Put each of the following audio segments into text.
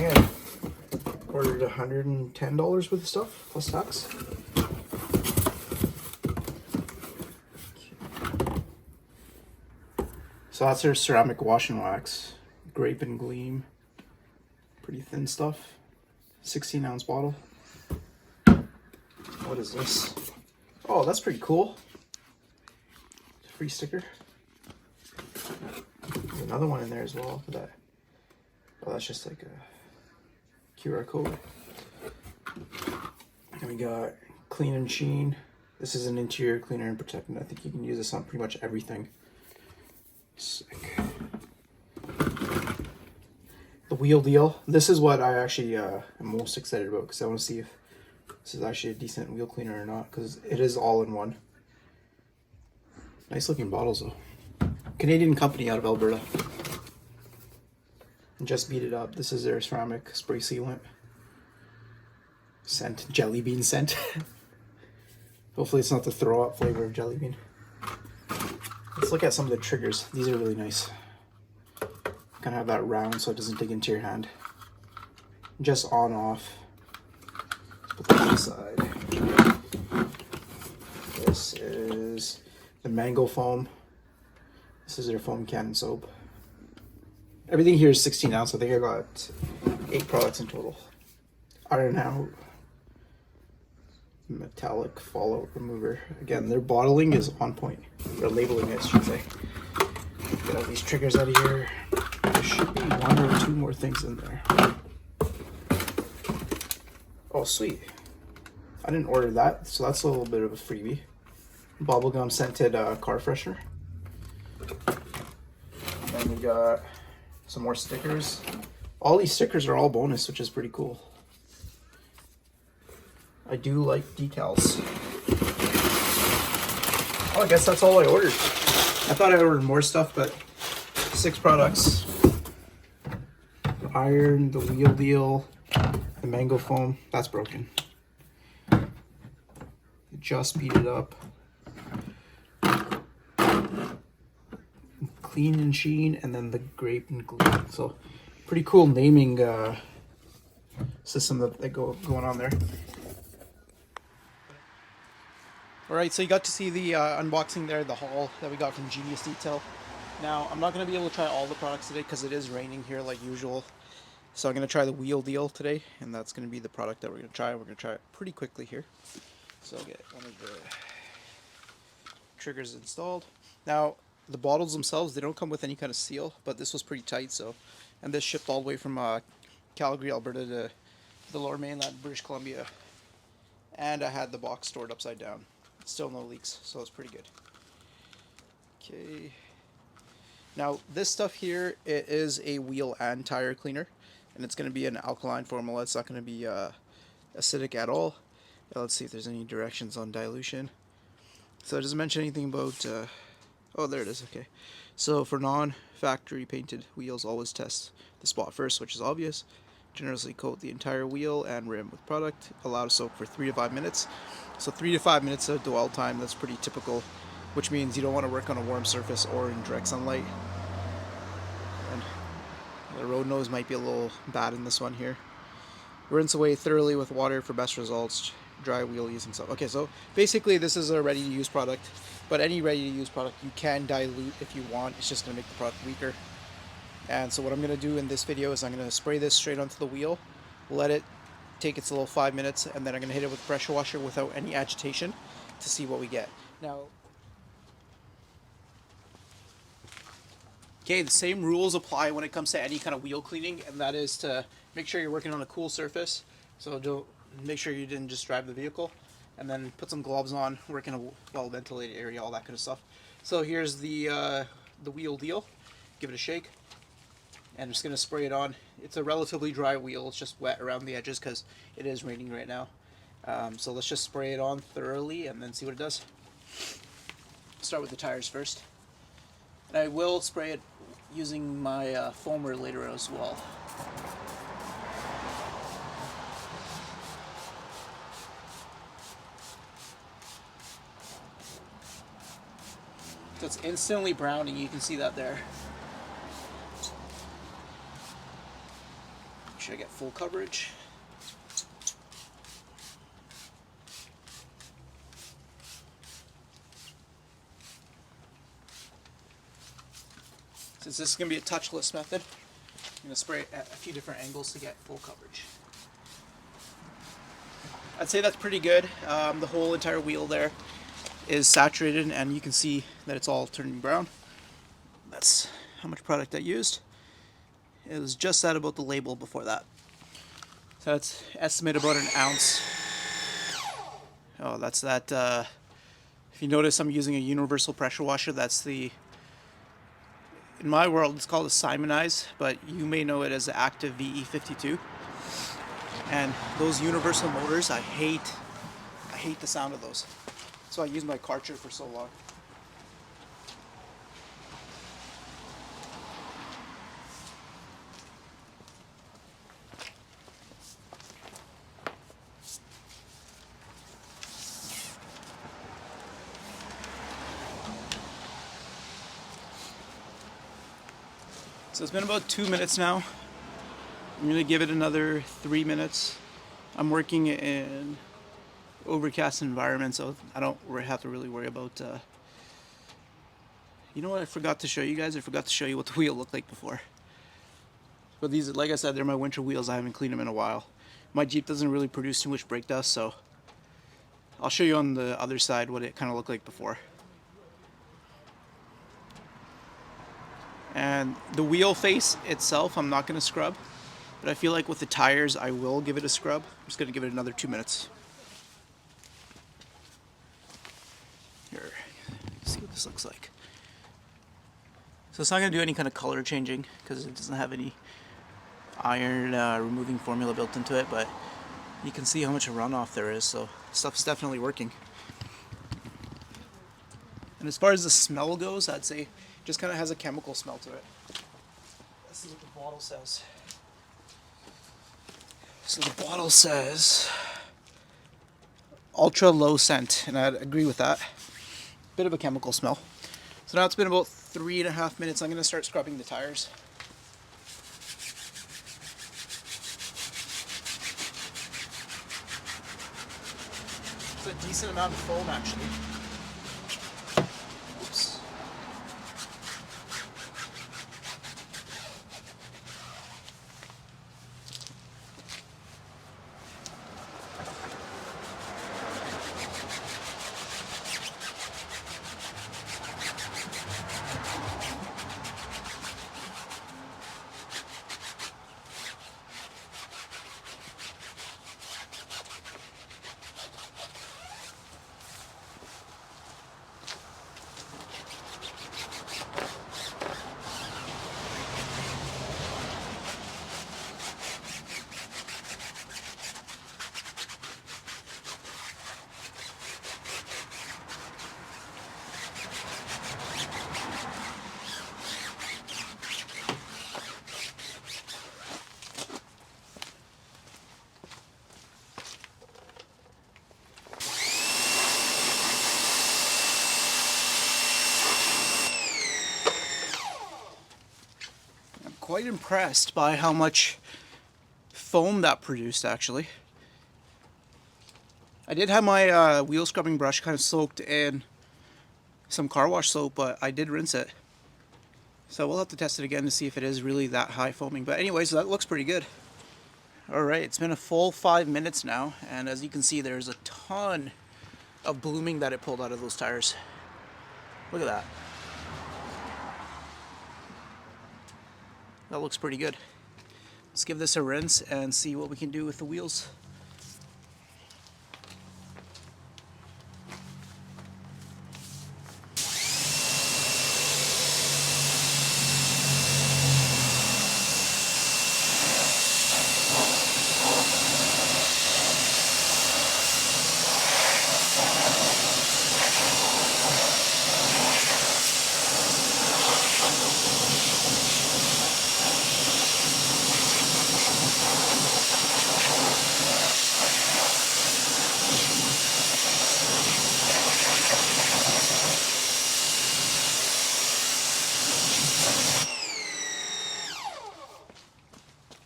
think I ordered $110 worth of stuff plus tax. So that's their ceramic wash and wax, grape and gleam, pretty thin stuff, 16-ounce bottle. What is this? Oh, that's pretty cool. Free sticker. There's another one in there as well for that. Oh, that's just like a QR code. And we got clean and sheen. This is an interior cleaner and protectant. I think you can use this on pretty much everything. Sick. The wheel deal. This is what I actually am most excited about, because I want to see if this is actually a decent wheel cleaner or not, because it is all in one. Nice looking bottles though. Canadian company out of Alberta. And Just Beat It Up. This is their ceramic spray sealant. Scent, jelly bean scent. Hopefully it's not the throw up flavor of jelly bean. Let's look at some of the triggers. These are really nice. Kind of have that round so it doesn't dig into your hand. Just on off. Put that aside. This is the mango foam. This is their foam cannon soap. Everything here is 16 ounce. I think I got 8 products in total. Iron Out metallic fallout remover. Again, their bottling is on point. Their labeling, I should say. Get all these triggers out of here. There should be 1 or 2 more things in there. Oh, sweet. I didn't order that, so that's a little bit of a freebie. Bubblegum scented car freshener. Then we got some more stickers. All these stickers are all bonus, which is pretty cool. I do like decals. Oh, I guess that's all I ordered. I thought I ordered more stuff, but 6 products. The iron, the wheel deal, the mango foam, that's broken. Just Beat It Up. Clean and Sheen, and then the grape and gleam. So pretty cool naming system that going on there. Alright, so you got to see the unboxing there, the haul that we got from Genius Detail. Now, I'm not going to be able to try all the products today because it is raining here like usual. So I'm going to try the wheel deal today, and that's going to be the product that we're going to try. We're going to try it pretty quickly here. So I'll get one of the triggers installed. Now, the bottles themselves, they don't come with any kind of seal, but this was pretty tight, so. And this shipped all the way from Calgary, Alberta to the Lower Mainland, British Columbia. And I had the box stored upside down. Still no leaks, so it's pretty good. Okay. Now, this stuff here, it is a wheel and tire cleaner, and it's going to be an alkaline formula. It's not going to be acidic at all. Let's see if there's any directions on dilution. So it doesn't mention anything about... oh, there it is. Okay. So for non-factory painted wheels, always test the spot first, which is obvious. Generously coat the entire wheel and rim with product. Allow to soak for 3 to 5 minutes. So 3 to 5 minutes of dwell time, that's pretty typical, which means you don't want to work on a warm surface or in direct sunlight. And the road nose might be a little bad in this one here. Rinse away thoroughly with water for best results. Dry wheel using stuff. Okay, so basically this is a ready-to-use product, but any ready-to-use product you can dilute if you want. It's just going to make the product weaker. And so what I'm going to do in this video is I'm going to spray this straight onto the wheel, let it take its little 5 minutes, and then I'm going to hit it with a pressure washer without any agitation to see what we get. Now, okay, the same rules apply when it comes to any kind of wheel cleaning, and that is to make sure you're working on a cool surface. So don't make sure you didn't just drive the vehicle, and then put some gloves on, work in a well-ventilated area, all that kind of stuff. So here's the wheel deal. Give it a shake. And I'm just going to spray it on. It's a relatively dry wheel. It's just wet around the edges because it is raining right now. So let's just spray it on thoroughly and then see what it does. Start with the tires first. And I will spray it using my foamer later as well. So it's instantly browning. You can see that there. sure I get full coverage. Since this is going to be a touchless method, I'm going to spray it at a few different angles to get full coverage. I'd say that's pretty good. The whole entire wheel there is saturated, and you can see that it's all turning brown. That's how much product I used. It was just at about the label before that. So that's estimated about an ounce. Oh, that's that. If you notice, I'm using a universal pressure washer. That's the, in my world, it's called a Simonize, but you may know it as the Active VE52. And those universal motors, I hate the sound of those. So I used my Karcher for so long. So it's been about 2 minutes now. I'm going to give it another 3 minutes. I'm working in overcast environment, so I don't have to really worry about... You know what I forgot to show you guys? I forgot to show you what the wheel looked like before. But these, like I said, they're my winter wheels. I haven't cleaned them in a while. My Jeep doesn't really produce too much brake dust, so I'll show you on the other side what it kind of looked like before. And the wheel face itself, I'm not going to scrub. But I feel like with the tires, I will give it a scrub. I'm just going to give it another 2 minutes. Here, see what this looks like. So it's not going to do any kind of color changing because it doesn't have any iron removing formula built into it. But you can see how much runoff there is, so stuff's definitely working. And as far as the smell goes, I'd say it just kind of has a chemical smell to it. This is what the bottle says. So the bottle says ultra low scent, and I'd agree with that. Bit of a chemical smell. So now it's been about 3.5 minutes. I'm going to start scrubbing the tires. It's a decent amount of foam, actually. Oops. Quite impressed by how much foam that produced, actually. I did have my wheel scrubbing brush kind of soaked in some car wash soap, but I did rinse it. So we'll have to test it again to see if it is really that high foaming. But anyways, that looks pretty good. Alright, it's been a full 5 minutes now, and as you can see, there's a ton of blooming that it pulled out of those tires. Look at that. That looks pretty good. Let's give this a rinse and see what we can do with the wheels.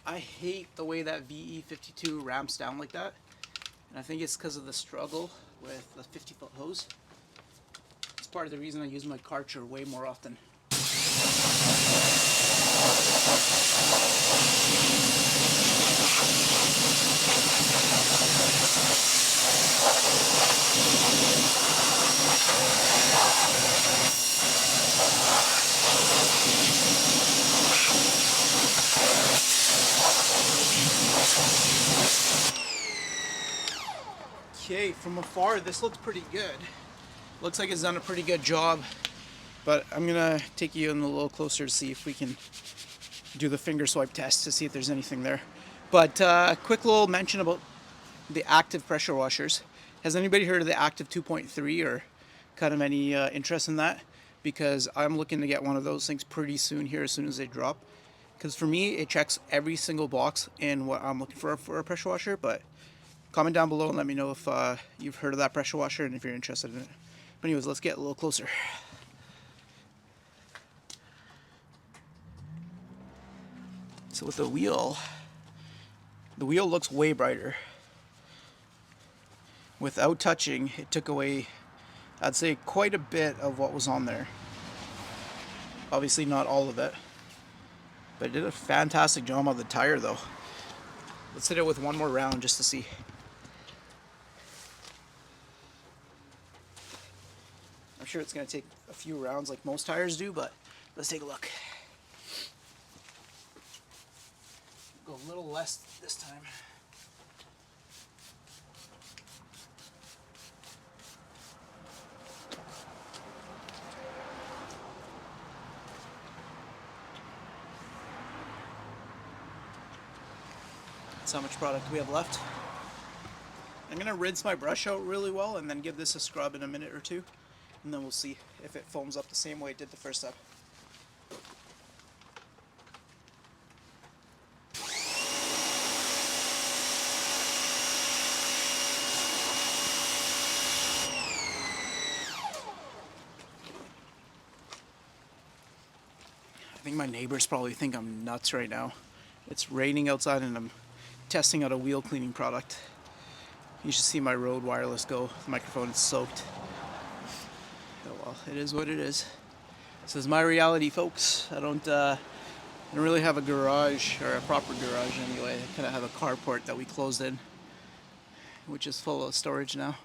I hate the way that VE52 ramps down like that. And I think it's because of the struggle with the 50-foot hose. It's part of the reason I use my Karcher way more often. Okay, from afar this looks pretty good. Looks like it's done a pretty good job, but I'm gonna take you in a little closer to see if we can do the finger swipe test to see if there's anything there. But quick little mention about the active pressure washers. Has anybody heard of the active 2.3 or kind of any interest in that? Because I'm looking to get one of those things pretty soon here, as soon as they drop. Because for me, it checks every single box in what I'm looking for a pressure washer. But comment down below and let me know if you've heard of that pressure washer and if you're interested in it. But anyways, let's get a little closer. So with the wheel looks way brighter. Without touching, it took away, I'd say, quite a bit of what was on there. Obviously not all of it, but it did a fantastic job on the tire though. Let's hit it with one more round just to see. I'm sure it's going to take a few rounds like most tires do, but let's take a look. Go a little less this time. That's how much product we have left. I'm going to rinse my brush out really well and then give this a scrub in a minute or two, and then we'll see if it foams up the same way it did the first time. I think my neighbors probably think I'm nuts right now. It's raining outside and I'm testing out a wheel cleaning product. You should see my Rode Wireless Go. The microphone is soaked. Oh well, it is what it is. This is my reality, folks. I don't really have a garage, or a proper garage anyway. I kind of have a carport that we closed in, which is full of storage now.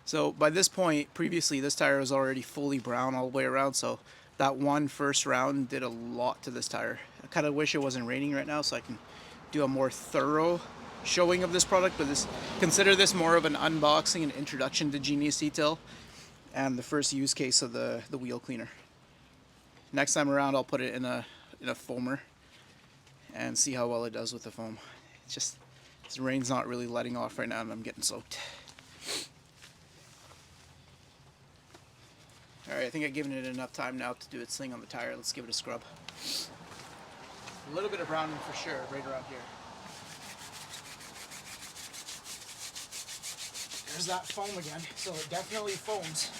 So by this point, previously this tire was already fully brown all the way around, so that one first round did a lot to this tire. I kind of wish it wasn't raining right now so I can do a more thorough showing of this product, but consider this more of an unboxing and introduction to Genius Detail and the first use case of the wheel cleaner. Next time around I'll put it in a foamer and see how well it does with the foam. It's just, the rain's not really letting off right now and I'm getting soaked. Alright, I think I've given it enough time now to do its thing on the tire. Let's give it a scrub. A little bit of browning for sure, right around here. There's that foam again, so it definitely foams.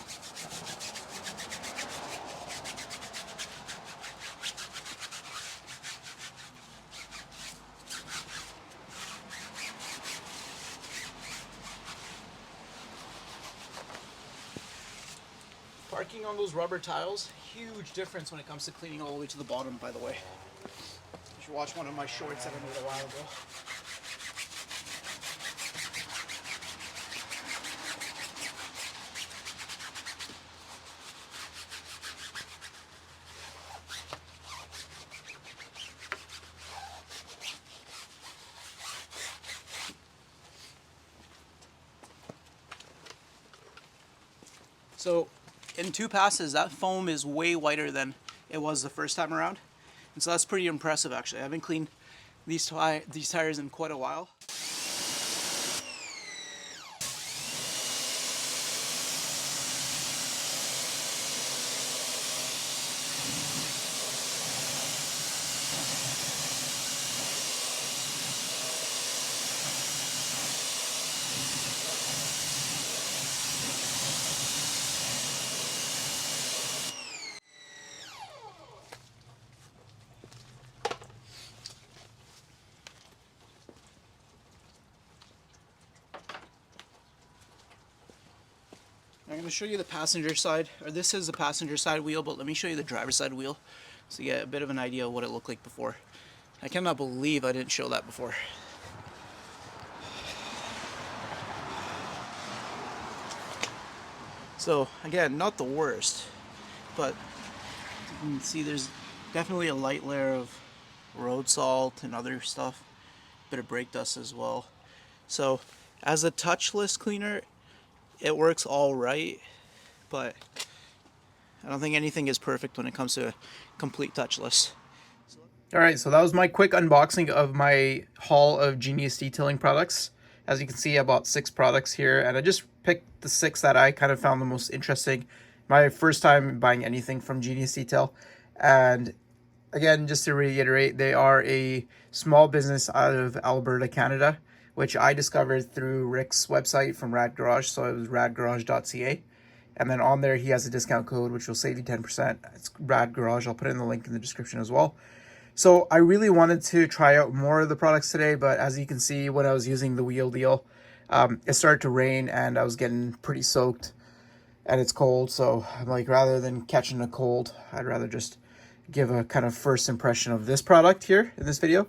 Parking on those rubber tiles, huge difference when it comes to cleaning all the way to the bottom, by the way. You should watch one of my shorts that I made a while ago. So in 2 passes, that foam is way whiter than it was the first time around. And so that's pretty impressive, actually. I haven't cleaned these tires in quite a while. going to show you the passenger side, or this is the passenger side wheel, but let me show you the driver's side wheel so you get a bit of an idea of what it looked like before. I cannot believe I didn't show that before. So again, not the worst, but you can see there's definitely a light layer of road salt and other stuff, bit of brake dust as well. So as a touchless cleaner, it works all right, but I don't think anything is perfect when it comes to complete touchless. All right, so that was my quick unboxing of my haul of Genius Detailing products. As you can see, I bought 6 products here, and I just picked the 6 that I kind of found the most interesting. My first time buying anything from Genius Detail. And again, just to reiterate, they are a small business out of Alberta, Canada, which I discovered through Rick's website from Rad Garage. So it was radgarage.ca. And then on there, he has a discount code, which will save you 10%. It's Rad Garage. I'll put in the link in the description as well. So I really wanted to try out more of the products today, but as you can see, when I was using the wheel deal, it started to rain and I was getting pretty soaked and it's cold. So I'm like, rather than catching a cold, I'd rather just give a kind of first impression of this product here in this video.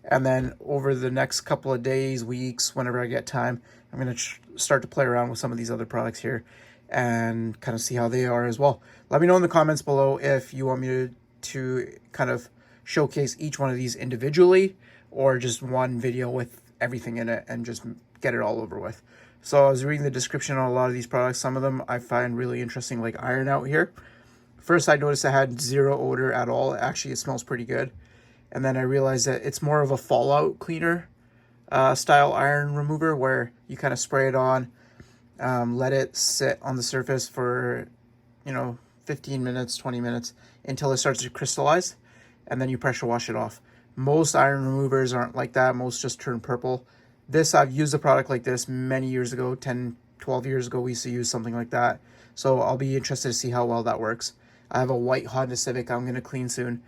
And then over the next couple of days, weeks, whenever I get time, I'm going to start to play around with some of these other products here and kind of see how they are as well. Let me know in the comments below if you want me to kind of showcase each one of these individually or just one video with everything in it and just get it all over with. So I was reading the description on a lot of these products. Some of them I find really interesting, like Iron Out here. First I noticed it had 0 odor at all. Actually, it smells pretty good. And then I realized that it's more of a fallout cleaner style iron remover where you kind of spray it on, let it sit on the surface for, 15 minutes, 20 minutes until it starts to crystallize. And then you pressure wash it off. Most iron removers aren't like that. Most just turn purple. I've used a product like this many years ago, 10, 12 years ago, we used to use something like that. So I'll be interested to see how well that works. I have a white Honda Civic I'm going to clean soon,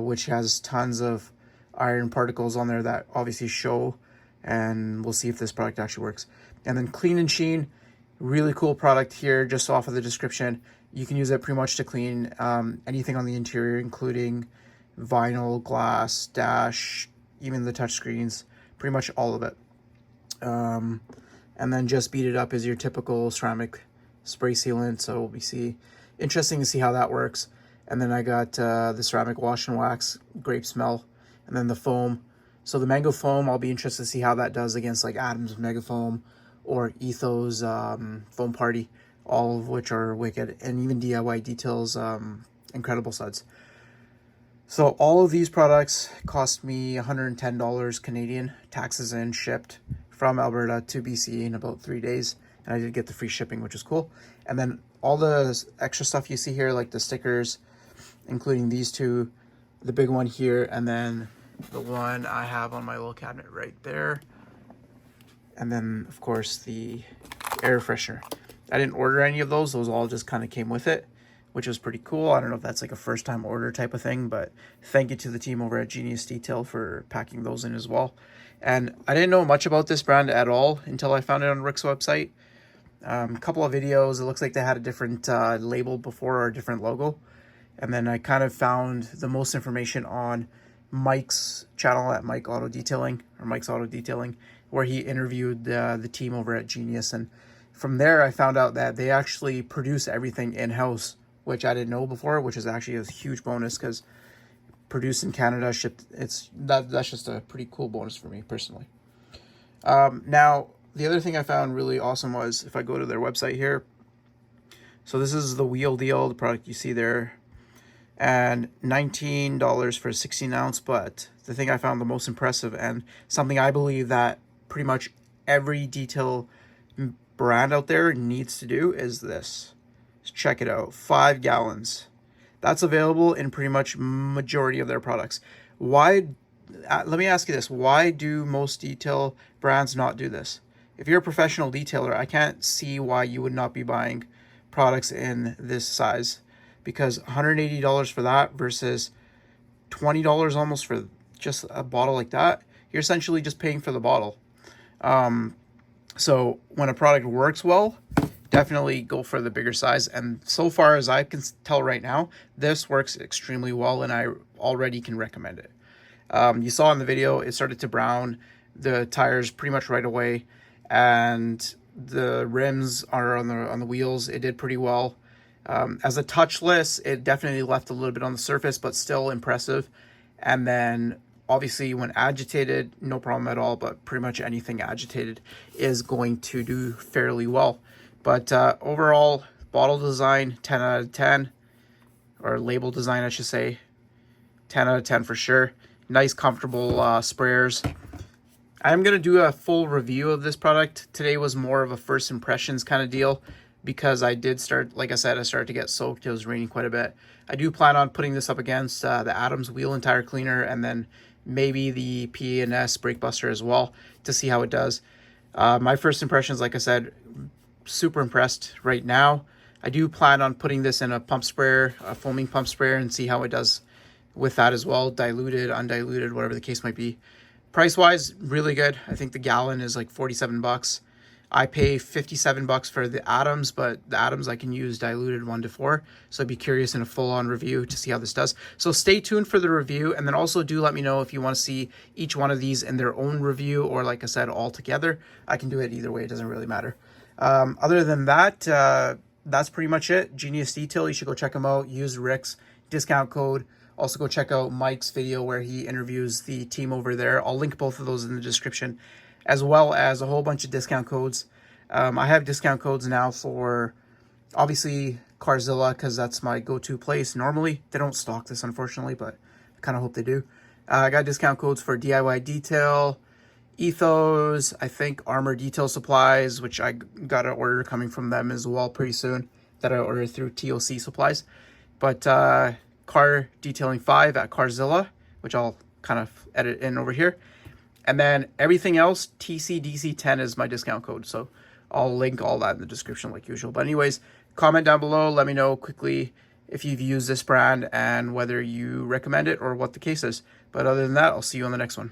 which has tons of iron particles on there that obviously show, and we'll see if this product actually works. And then Clean and Sheen, really cool product here, just off of the description. You can use it pretty much to clean anything on the interior, including vinyl, glass, dash, even the touch screens, pretty much all of it. And then Just Beat It Up is your typical ceramic spray sealant, so we'll be interesting to see how that works. And then I got the ceramic wash and wax, grape smell, and then the foam. So the mango foam, I'll be interested to see how that does against like Adam's Mega Foam or Ethos Foam Party, all of which are wicked, and even DIY Details Incredible Suds. So all of these products cost me $110 Canadian, taxes in, shipped from Alberta to BC in about 3 days. And I did get the free shipping, which is cool. And then all the extra stuff you see here, like the stickers, including these 2, the big one here, and then the one I have on my little cabinet right there. And then, of course, the air freshener. I didn't order any of those. Those all just kind of came with it, which was pretty cool. I don't know if that's like a first time order type of thing, but thank you to the team over at Genius Detail for packing those in as well. And I didn't know much about this brand at all until I found it on Rick's website. A couple of videos, it looks like they had a different label before or a different logo. And then I kind of found the most information on Mike's channel at Mike's Auto Detailing, where he interviewed the team over at Genius. And from there, I found out that they actually produce everything in-house, which I didn't know before, which is actually a huge bonus because produced in Canada, shipped, that's just a pretty cool bonus for me personally. Now, the other thing I found really awesome was, if I go to their website here, so this is the wheel deal, the product you see there, and $19 for a 16 ounce, but the thing I found the most impressive, and something I believe that pretty much every detail brand out there needs to do, is this. Check it out, 5 gallons. That's available in pretty much majority of their products. Why? Let me ask you this. Why do most detail brands not do this? If you're a professional detailer, I can't see why you would not be buying products in this size, because $180 for that versus $20 almost for just a bottle like that, you're essentially just paying for the bottle. So when a product works well, definitely go for the bigger size. And so far as I can tell right now, this works extremely well, and I already can recommend it. You saw in the video, it started to brown the tires pretty much right away, and the rims are on the wheels. It did pretty well. As a touchless, it definitely left a little bit on the surface, but still impressive. And then obviously when agitated, no problem at all, but pretty much anything agitated is going to do fairly well. But overall, bottle design, 10 out of 10, or label design, I should say, 10 out of 10 for sure. Nice, comfortable sprayers. I'm going to do a full review of this product. Today was more of a first impressions kind of deal because I did start, like I said, I started to get soaked. It was raining quite a bit. I do plan on putting this up against the Adams wheel and tire cleaner, and then maybe the P&S brake buster as well to see how it does. My first impressions, like I said, super impressed right now. I do plan on putting this in a pump sprayer, a foaming pump sprayer, and see how it does with that as well. Diluted, undiluted, whatever the case might be. Price wise, really good. I think the gallon is like 47 bucks. I pay 57 bucks for the Adams, but the Adams I can use diluted 1 to 4. So I'd be curious in a full-on review to see how this does. So stay tuned for the review, and then also do let me know if you want to see each one of these in their own review, or like I said, all together. I can do it either way. It doesn't really matter. Other than that, that's pretty much it. Genius Detail, you should go check them out. Use Rick's discount code. Also go check out Mike's video where he interviews the team over there. I'll link both of those in the description, as well as a whole bunch of discount codes. I have discount codes now for, obviously, Carzilla, because that's my go-to place normally. They don't stock this, unfortunately, but I kind of hope they do. I got discount codes for DIY Detail, Ethos, I think Armor Detail Supplies, which I got an order coming from them as well pretty soon that I ordered through TOC Supplies. But Car Detailing 5 at Carzilla, which I'll kind of edit in over here. And then everything else, TCDC10 is my discount code. So I'll link all that in the description like usual. But anyways, comment down below. Let me know quickly if you've used this brand and whether you recommend it or what the case is. But other than that, I'll see you on the next one.